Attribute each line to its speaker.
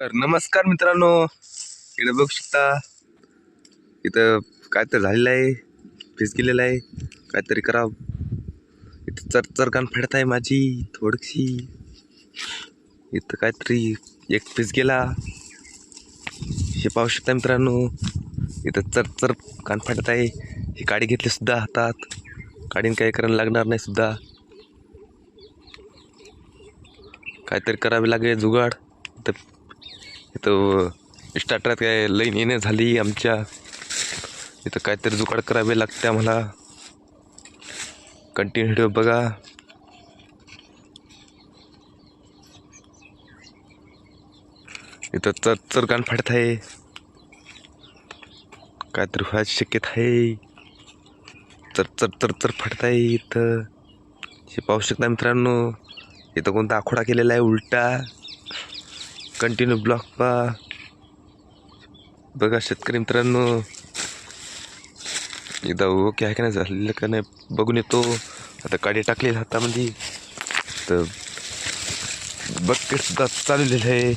Speaker 1: तर नमस्कार मित्रांनो, इकडे बघू शकता. इथं काय तर झालेलं आहे, फीस गेलेला आहे. काहीतरी करावं. इथं चरचर कान फाडत आहे माझी थोडीशी. इथं काहीतरी एक फीस गेला, हे पाहू शकता मित्रांनो. इथं चरचर कान फाडत आहे. ही काडी घेतली सुद्धा हातात. काडीन काही करायला लागणार नाही सुद्धा. काहीतरी करावे लागेल जुगाड. इथं स्टार्टरात काय लाईन येणे झाली आमच्या. इथं काहीतरी जुगाड करावे लागते आम्हाला. कंटिन्यू व्हिडिओ बघा. इथं चर कान फाडत आहे. काहीतरी व्हायची शक्यता आहे. चर फाडत आहे इथं. हे पाहू शकता मित्रांनो. इथं कोणता आखोडा केलेला आहे उलटा. कंटिन्यू ब्लॉक बघा शेतकरी मित्रांनो. एकदा ओके आहे का नाही झालेलं का नाही बघून येतो. आता काडी टाकली हातामध्ये तर बकेट सुद्धा चाललेलं आहे.